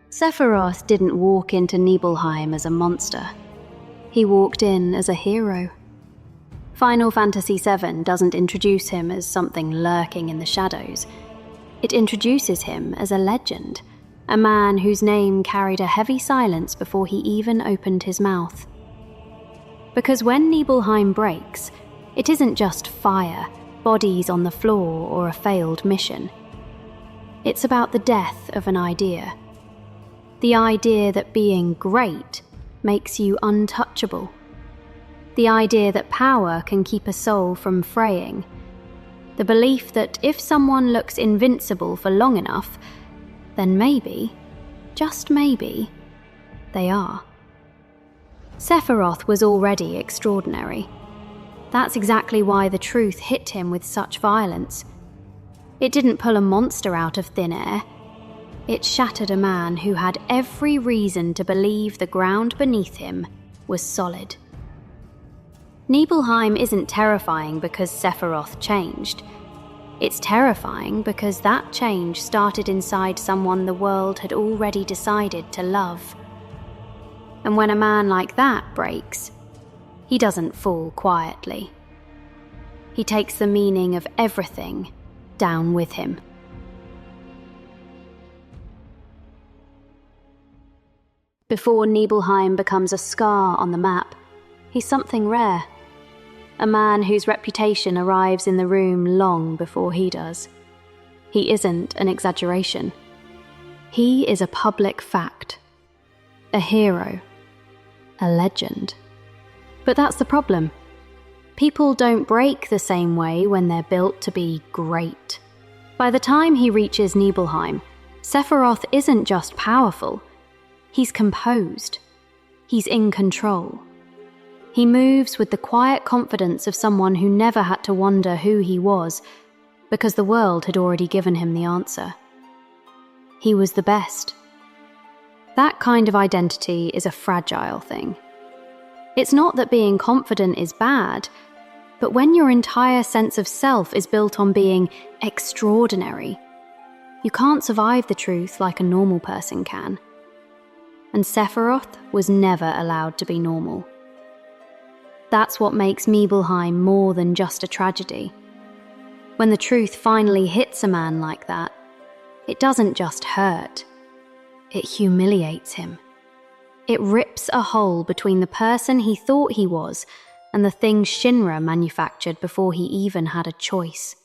Sephiroth didn't walk into Nibelheim as a monster. He walked in as a hero. Final Fantasy VII doesn't introduce him as something lurking in the shadows. It introduces him as a legend, a man whose name carried a heavy silence before he even opened his mouth. Because when Nibelheim breaks, it isn't just fire, bodies on the floor, or a failed mission. It's about the death of an idea. The idea that being great makes you untouchable. The idea that power can keep a soul from fraying. The belief that if someone looks invincible for long enough, then maybe, just maybe, they are. Sephiroth was already extraordinary. That's exactly why the truth hit him with such violence. It didn't pull a monster out of thin air. It shattered a man who had every reason to believe the ground beneath him was solid. Nibelheim isn't terrifying because Sephiroth changed. It's terrifying because that change started inside someone the world had already decided to love. And when a man like that breaks, he doesn't fall quietly. He takes the meaning of everything down with him. Before Nibelheim becomes a scar on the map, he's something rare. A man whose reputation arrives in the room long before he does. He isn't an exaggeration. He is a public fact. A hero. A legend. But that's the problem. People don't break the same way when they're built to be great. By the time he reaches Nibelheim, Sephiroth isn't just powerful. He's composed. He's in control. He moves with the quiet confidence of someone who never had to wonder who he was, because the world had already given him the answer. He was the best. That kind of identity is a fragile thing. It's not that being confident is bad, but when your entire sense of self is built on being extraordinary, you can't survive the truth like a normal person can. And Sephiroth was never allowed to be normal. That's what makes Nibelheim more than just a tragedy. When the truth finally hits a man like that, it doesn't just hurt, it humiliates him. It rips a hole between the person he thought he was and the thing Shinra manufactured before he even had a choice.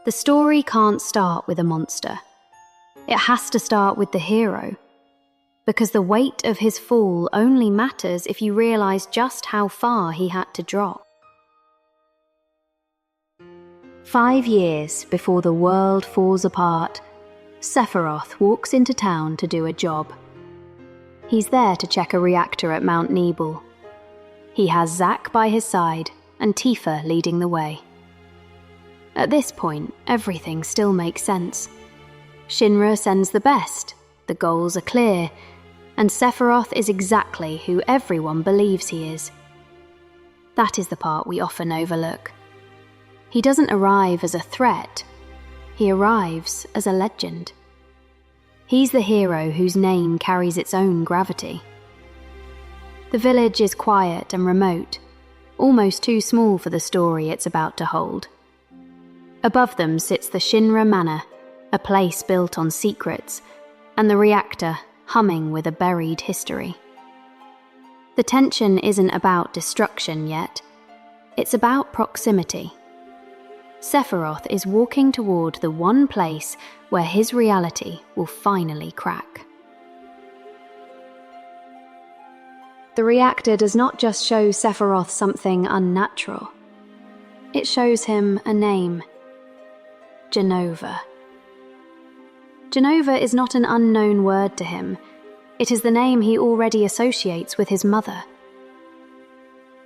The story can't start with a monster. It has to start with the hero. Because the weight of his fall only matters if you realize just how far he had to drop. 5 years before the world falls apart, Sephiroth walks into town to do a job. He's there to check a reactor at Mount Nibel. He has Zack by his side and Tifa leading the way. At this point, everything still makes sense. Shinra sends the best, the goals are clear, and Sephiroth is exactly who everyone believes he is. That is the part we often overlook. He doesn't arrive as a threat, he arrives as a legend. He's the hero whose name carries its own gravity. The village is quiet and remote, almost too small for the story it's about to hold. Above them sits the Shinra Manor, a place built on secrets, and the reactor humming with a buried history. The tension isn't about destruction yet, it's about proximity. Sephiroth is walking toward the one place where his reality will finally crack. The reactor does not just show Sephiroth something unnatural. It shows him a name. Jenova. Jenova is not an unknown word to him. It is the name he already associates with his mother.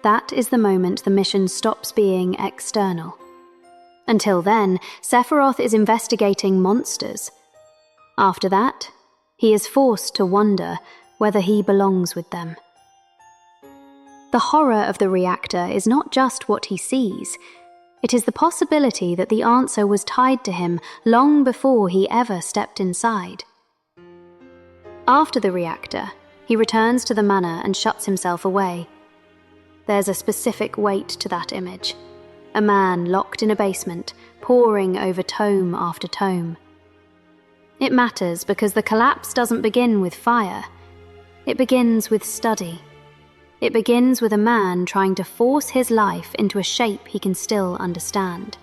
That is the moment the mission stops being external. Until then, Sephiroth is investigating monsters. After that, he is forced to wonder whether he belongs with them. The horror of the reactor is not just what he sees. It is the possibility that the answer was tied to him long before he ever stepped inside. After the reactor, he returns to the manor and shuts himself away. There's a specific weight to that image. A man locked in a basement, poring over tome after tome. It matters because the collapse doesn't begin with fire. It begins with study. It begins with a man trying to force his life into a shape he can still understand.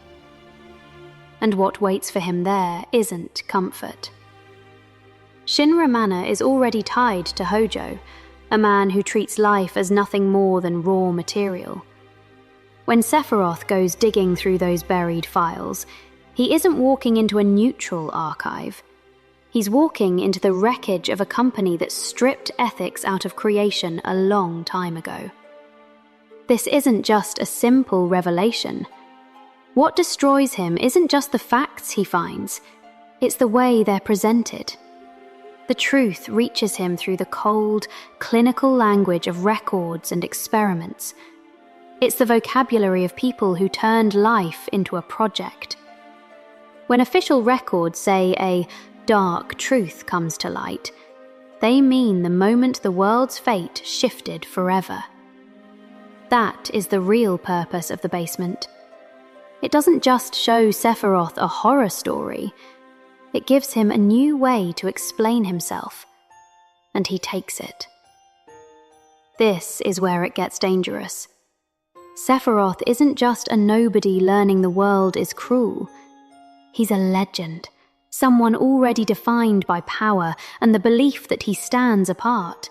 And what waits for him there isn't comfort. Shinra Manor is already tied to Hojo, a man who treats life as nothing more than raw material. When Sephiroth goes digging through those buried files, he isn't walking into a neutral archive. He's walking into the wreckage of a company that stripped ethics out of creation a long time ago. This isn't just a simple revelation. What destroys him isn't just the facts he finds, it's the way they're presented. The truth reaches him through the cold, clinical language of records and experiments. It's the vocabulary of people who turned life into a project. When official records say a dark truth comes to light, they mean the moment the world's fate shifted forever. That is the real purpose of the basement. It doesn't just show Sephiroth a horror story, it gives him a new way to explain himself, and he takes it. This is where it gets dangerous. Sephiroth isn't just a nobody learning the world is cruel. He's a legend, someone already defined by power and the belief that he stands apart.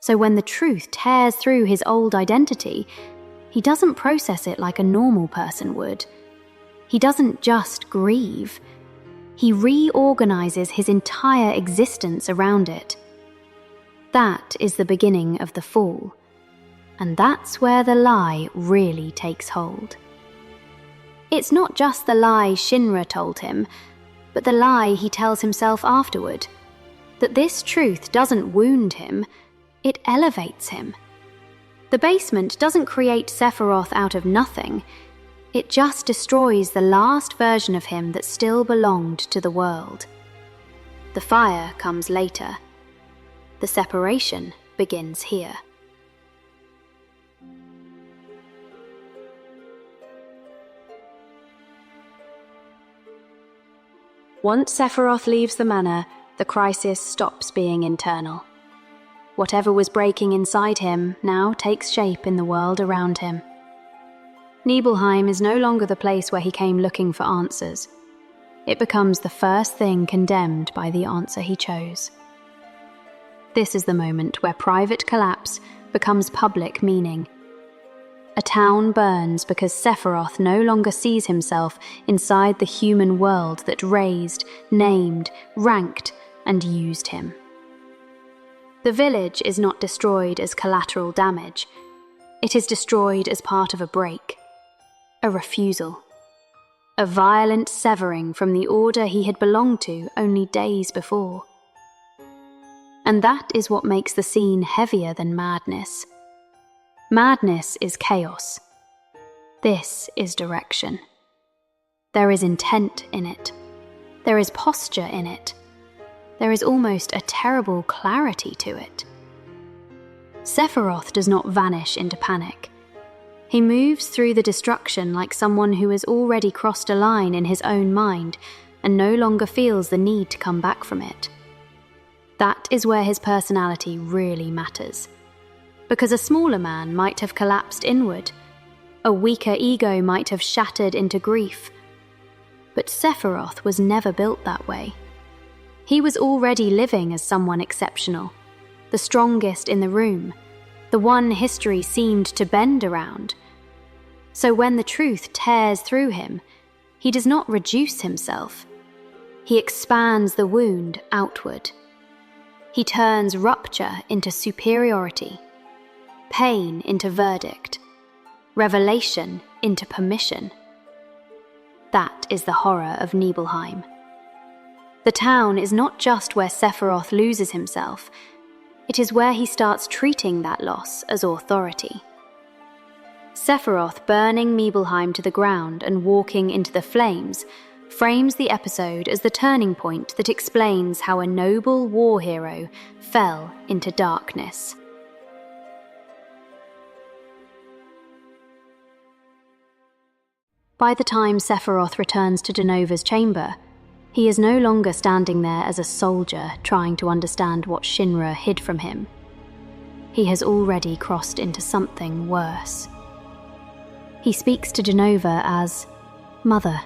So when the truth tears through his old identity, he doesn't process it like a normal person would. He doesn't just grieve. He reorganizes his entire existence around it. That is the beginning of the fall. And that's where the lie really takes hold. It's not just the lie Shinra told him, but the lie he tells himself afterward. That this truth doesn't wound him, it elevates him. The basement doesn't create Sephiroth out of nothing. It just destroys the last version of him that still belonged to the world. The fire comes later. The separation begins here. Once Sephiroth leaves the manor, the crisis stops being internal. Whatever was breaking inside him now takes shape in the world around him. Nibelheim is no longer the place where he came looking for answers. It becomes the first thing condemned by the answer he chose. This is the moment where private collapse becomes public meaning. A town burns because Sephiroth no longer sees himself inside the human world that raised, named, ranked, and used him. The village is not destroyed as collateral damage. It is destroyed as part of a break, a refusal, a violent severing from the order he had belonged to only days before. And that is what makes the scene heavier than madness. Madness is chaos. This is direction. There is intent in it. There is posture in it. There is almost a terrible clarity to it. Sephiroth does not vanish into panic. He moves through the destruction like someone who has already crossed a line in his own mind and no longer feels the need to come back from it. That is where his personality really matters. Because a smaller man might have collapsed inward, a weaker ego might have shattered into grief. But Sephiroth was never built that way. He was already living as someone exceptional, the strongest in the room, the one history seemed to bend around. So when the truth tears through him, he does not reduce himself. He expands the wound outward. He turns rupture into superiority, pain into verdict, revelation into permission. That is the horror of Nibelheim. The town is not just where Sephiroth loses himself, it is where he starts treating that loss as authority. Sephiroth burning Nibelheim to the ground and walking into the flames frames the episode as the turning point that explains how a noble war hero fell into darkness. By the time Sephiroth returns to Jenova's chamber, he is no longer standing there as a soldier trying to understand what Shinra hid from him. He has already crossed into something worse. He speaks to Jenova as Mother.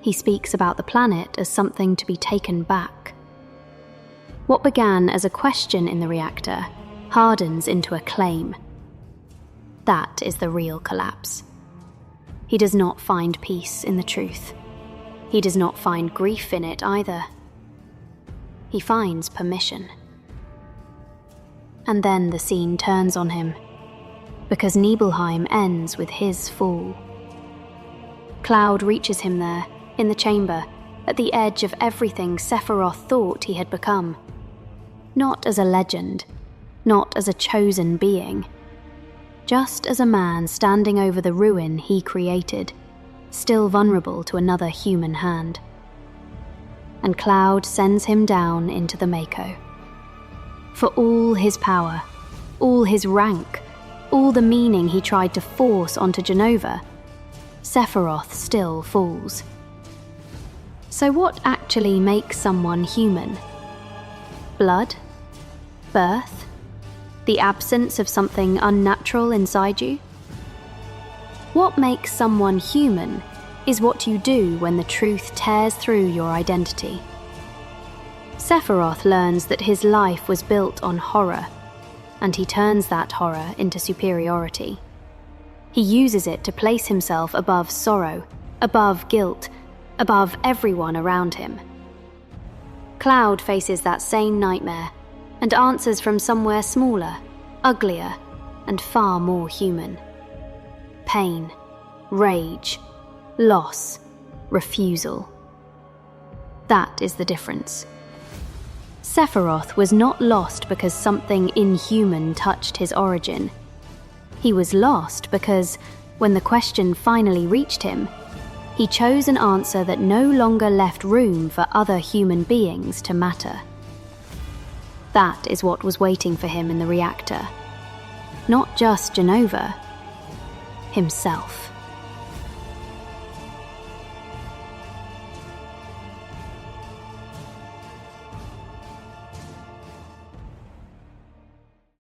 He speaks about the planet as something to be taken back. What began as a question in the reactor hardens into a claim. That is the real collapse. He does not find peace in the truth. He does not find grief in it either. He finds permission. And then the scene turns on him, because Nibelheim ends with his fall. Cloud reaches him there, in the chamber, at the edge of everything Sephiroth thought he had become. Not as a legend, not as a chosen being, just as a man standing over the ruin he created, still vulnerable to another human hand. And Cloud sends him down into the Mako. For all his power, all his rank, all the meaning he tried to force onto Jenova, Sephiroth still falls. So what actually makes someone human? Blood? Birth? The absence of something unnatural inside you? What makes someone human is what you do when the truth tears through your identity. Sephiroth learns that his life was built on horror, and he turns that horror into superiority. He uses it to place himself above sorrow, above guilt, above everyone around him. Cloud faces that same nightmare and answers from somewhere smaller, uglier, and far more human. Pain, rage, loss, refusal. That is the difference. Sephiroth was not lost because something inhuman touched his origin. He was lost because, when the question finally reached him, he chose an answer that no longer left room for other human beings to matter. That is what was waiting for him in the reactor. Not just Jenova, himself.